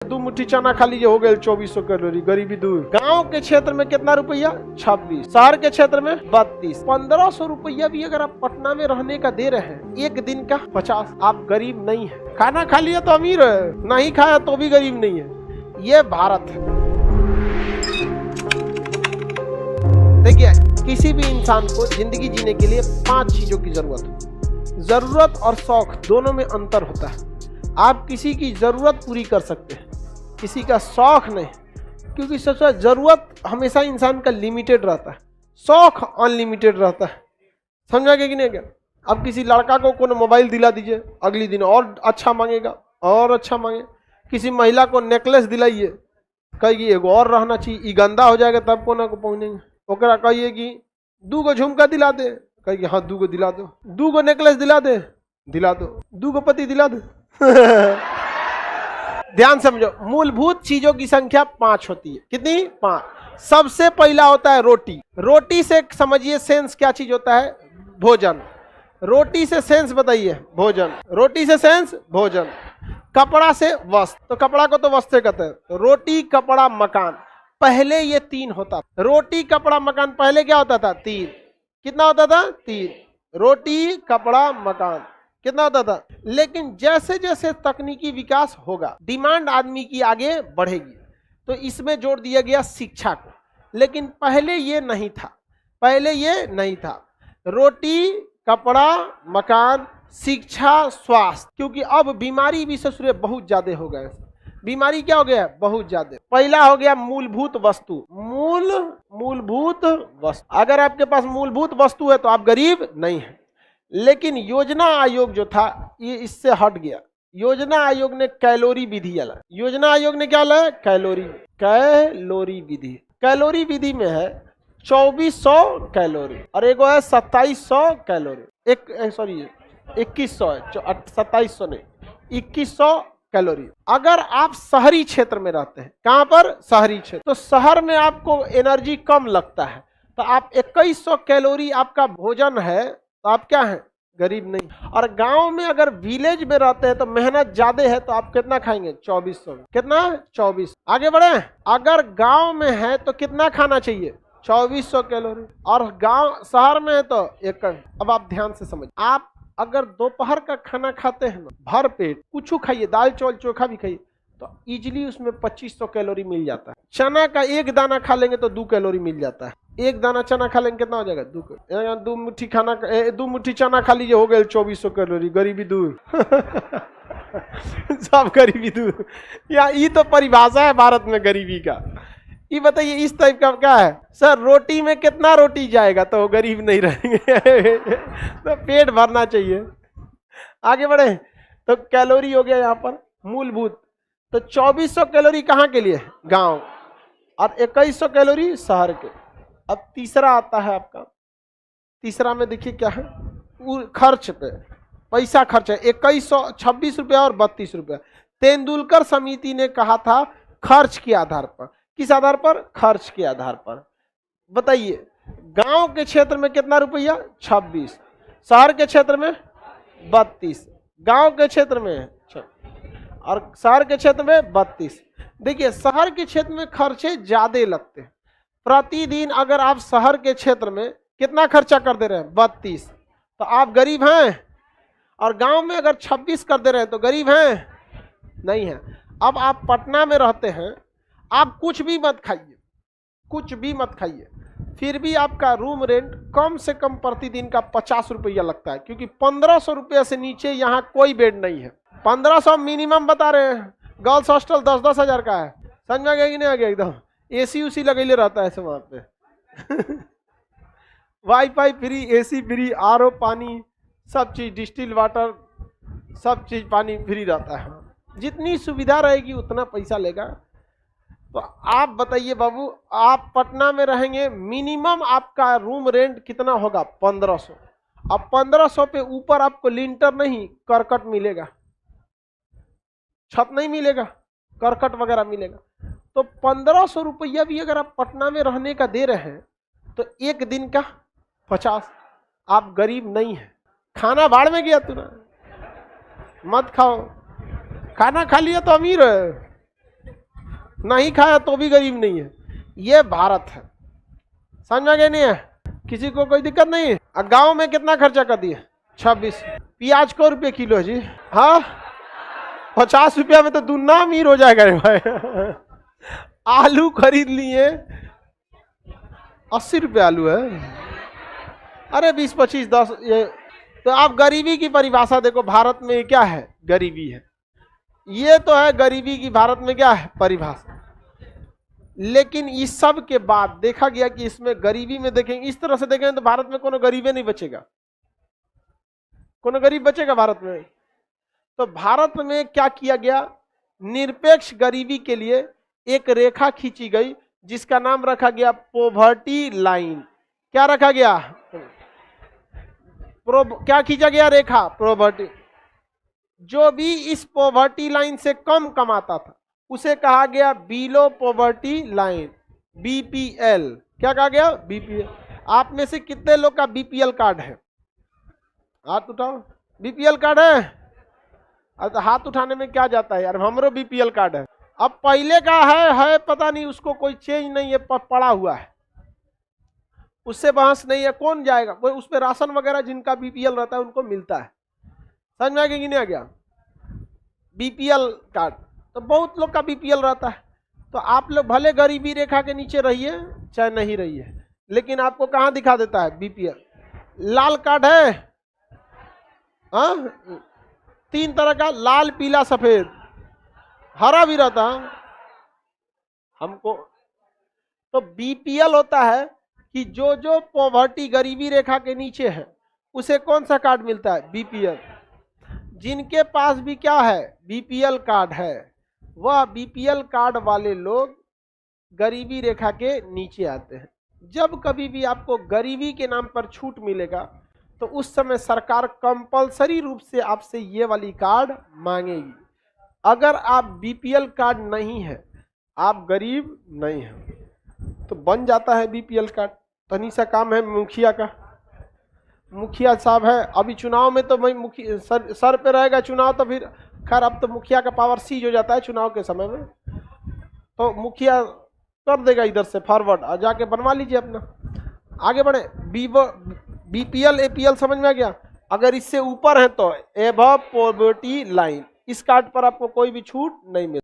दो मुट्ठी चना खा लीजिए, हो गए 2400 कैलोरी, गरीबी दूर। गांव के क्षेत्र में कितना रुपया? 26। शहर के क्षेत्र में 32। 1500 रुपया भी अगर आप पटना में रहने का दे रहे हैं, एक दिन का 50, आप गरीब नहीं है। खाना खा लिया तो अमीर है, नहीं खाया तो भी गरीब नहीं है। ये भारत है। देखिए, किसी भी इंसान को जिंदगी जीने के लिए 5 चीजों की जरूरत है। जरूरत और शौक दोनों में अंतर होता है। आप किसी की जरूरत पूरी कर सकते हैं, किसी का शौक नहीं, क्योंकि सबसे जरूरत हमेशा इंसान का लिमिटेड रहता है, शौक अनलिमिटेड रहता है। समझा कि नहीं? क्या अब किसी लड़का को कोनो मोबाइल दिला दीजिए, अगली दिन और अच्छा मांगेगा और अच्छा मांगे। किसी महिला को नेकलेस दिलाइए, कहेगी एगो और रहना चाहिए, ये गंदा हो जाएगा तब कोना को पहुंचेंगे। ओकरा कहिए कि 2 गो झुमका दिला दे, कहेगी हाँ 2 गो दिला दो। 2 गो नेकलेस दिला दे, दिला दो। 2 गो पति दिला दो। ध्यान समझो, मूलभूत चीजों की संख्या 5 होती है। कितनी? 5। सबसे पहला होता है रोटी। रोटी से समझिए सेंस क्या चीज होता है? भोजन। रोटी से सेंस बताइए? भोजन। रोटी से सेंस भोजन। कपड़ा से वस्त्र, तो कपड़ा को तो वस्त्र कहते हैं। तो रोटी, कपड़ा, मकान, पहले ये 3 होता। रोटी, कपड़ा, मकान, पहले क्या होता था? 3। कितना होता था? 3। रोटी, कपड़ा, मकान, कितना होता था? लेकिन जैसे जैसे तकनीकी विकास होगा, डिमांड आदमी की आगे बढ़ेगी, तो इसमें जोड़ दिया गया शिक्षा को। लेकिन पहले ये नहीं था, पहले ये नहीं था। रोटी, कपड़ा, मकान, शिक्षा, स्वास्थ्य, क्योंकि अब बीमारी भी ससुरे बहुत ज्यादा हो गए। बीमारी क्या हो गया? बहुत ज्यादा। पहला हो गया मूलभूत वस्तु। मूलभूत वस्तु। अगर आपके पास मूलभूत वस्तु है तो आप गरीब नहीं है। लेकिन योजना आयोग जो था ये इससे हट गया। योजना आयोग ने कैलोरी विधि लाया। योजना आयोग ने क्या लाया? कैलोरी विधि। कैलोरी विधि में है 2400 कैलोरी और एगो है 2700 कैलोरी। 2100 है, 2700 नहीं, 2100 कैलोरी। अगर आप शहरी क्षेत्र में रहते हैं, कहां पर? शहरी क्षेत्र, तो शहर में आपको एनर्जी कम लगता है, तो आप 2100 कैलोरी आपका भोजन है, तो आप क्या हैं? गरीब नहीं। और गांव में अगर विलेज में रहते हैं तो मेहनत ज्यादा है, तो आप कितना खाएंगे? 2400। कितना? 24। आगे बढ़े। अगर गांव में है तो कितना खाना चाहिए? 2400 कैलोरी। और गांव शहर में है तो 1। अब आप ध्यान से समझ, आप अगर दोपहर का खाना खाते हैं ना, भर पेट कुछ खाइए, दाल चावल चोखा भी खाइए, तो इजीली उसमें 2500 कैलोरी मिल जाता है। चना का 1 दाना खा लेंगे तो 2 कैलोरी मिल जाता है। 1 दाना चना खा लेंगे कितना हो जाएगा? 2 मुट्ठी खाना, 2 मुट्ठी चना खा लीजिए, हो गए 2400 कैलोरी, गरीबी दूर। सब गरीबी दूर। या ये तो परिभाषा है भारत में गरीबी का। ये बताइए इस टाइप का क्या है? सर रोटी में कितना रोटी जाएगा तो गरीब नहीं रहेंगे। तो पेट भरना चाहिए। आगे बढ़े। तो कैलोरी हो गया यहाँ पर मूलभूत। तो 2400 कैलोरी कहाँ के लिए? गांव। और 2100 कैलोरी शहर के। अब तीसरा आता है आपका। तीसरा में देखिए क्या है? खर्च पे पैसा खर्च है 2126 रुपया और 32 रुपया। तेंदुलकर समिति ने कहा था खर्च के आधार पर। किस आधार पर? खर्च के आधार पर। बताइए गांव के क्षेत्र में कितना रुपया? 26। शहर के क्षेत्र में 32। गांव के क्षेत्र में और शहर के क्षेत्र में 32। देखिए शहर के क्षेत्र में खर्चे ज्यादा लगते हैं। प्रतिदिन अगर आप शहर के क्षेत्र में कितना खर्चा कर दे रहे हैं? 32, तो आप गरीब हैं। और गांव में अगर 26 कर दे रहे हैं तो गरीब हैं? नहीं है। अब आप पटना में रहते हैं, आप कुछ भी मत खाइए, कुछ भी मत खाइए, फिर भी आपका रूम रेंट कम से कम प्रतिदिन का 50 रुपया लगता है, क्योंकि 1500 रुपया से नीचे यहाँ कोई बेड नहीं है। 1500 मिनिमम बता रहे हैं। गर्ल्स हॉस्टल 10-10 हजार का है। समझ में आ गया कि नहीं आ गया? एकदम एसी उसी लगेले रहता है वहां पे। Wifi free, AC free, RO पानी, सब चीज, डिस्टिल वाटर, सब चीज पानी फ्री रहता है। जितनी सुविधा रहेगी उतना पैसा लेगा। तो आप बताइए बाबू, आप पटना में रहेंगे, मिनिमम आपका रूम रेंट कितना होगा? 1500। अब 1500 पे ऊपर आपको लिंटर नहीं, करकट मिलेगा, छत नहीं मिलेगा, करकट वगैरह मिलेगा। तो 1500 रुपया भी अगर आप पटना में रहने का दे रहे हैं तो एक दिन का 50। आप गरीब नहीं है। खाना भाड़ में गया तू ना, मत खाओ। खाना खा लिया तो अमीर है, नहीं खाया तो भी गरीब नहीं है। ये भारत है, समझ में गए नहीं है? किसी को कोई दिक्कत नहीं है। गांव में कितना खर्चा कर दिए? 26। प्याज को रुपये किलो है जी? हाँ, 50 रुपया में तो दुना अमीर हो जाएगा रे भाई। आलू खरीद लिए 80 रुपये आलू है, अरे 20 25 10 ये। तो आप गरीबी की परिभाषा देखो, भारत में क्या है? गरीबी है। ये तो है गरीबी की भारत में क्या है परिभाषा। लेकिन इस सब के बाद देखा गया कि इसमें गरीबी में देखेंगे, इस तरह से देखेंगे तो भारत में कोनो गरीबे नहीं बचेगा, कोनो गरीब बचेगा भारत में? तो भारत में क्या किया गया? निरपेक्ष गरीबी के लिए एक रेखा खींची गई जिसका नाम रखा गया पॉवर्टी लाइन। क्या रखा गया? क्या खींचा गया? रेखा पॉवर्टी। जो भी इस पॉवर्टी लाइन से कम कमाता था उसे कहा गया बिलो पॉवर्टी लाइन, बीपीएल। क्या कहा गया? बीपीएल। आप में से कितने लोग का बीपीएल कार्ड है? हाथ उठाओ। बीपीएल कार्ड है? तो हाथ उठाने में क्या जाता है यार, हमरो बीपीएल कार्ड है। अब पहले का है पता नहीं, उसको कोई चेंज नहीं है, पड़ा हुआ है, उससे बहस नहीं है। कौन जाएगा? कोई उस पर राशन वगैरह जिनका बीपीएल रहता है उनको मिलता है। समझ में आ गया कि नहीं आ गया? बीपीएल कार्ड तो बहुत लोग का बीपीएल रहता है। तो आप लोग भले गरीबी रेखा के नीचे रहिए चाहे नहीं रहिए, लेकिन आपको कहां दिखा देता है? बीपीएल। लाल कार्ड है? हाँ, 3 तरह का, लाल पीला सफेद, हरा भी रहता है हमको। तो बीपीएल होता है कि जो पॉवर्टी गरीबी रेखा के नीचे है उसे कौन सा कार्ड मिलता है? बीपीएल। जिनके पास भी क्या है? बीपीएल कार्ड है, वह बीपीएल कार्ड वाले लोग गरीबी रेखा के नीचे आते हैं। जब कभी भी आपको गरीबी के नाम पर छूट मिलेगा तो उस समय सरकार कंपलसरी रूप से आपसे ये वाली कार्ड मांगेगी। अगर आप बीपीएल कार्ड नहीं है, आप गरीब नहीं हैं, तो बन जाता है बीपीएल कार्ड। तनी सा काम है मुखिया का, मुखिया साहब है। अभी चुनाव में तो भाई मुखिया सर पे रहेगा चुनाव, तो फिर खैर अब तो मुखिया का पावर सीज हो जाता है चुनाव के समय में, तो मुखिया कर देगा इधर से फॉरवर्ड, और जाके बनवा लीजिए अपना, आगे बढ़े। बीपीएल एपीएल समझ में आ गया? अगर इससे ऊपर है तो एबव पॉवर्टी लाइन, इस कार्ड पर आपको कोई भी छूट नहीं मिलेगी।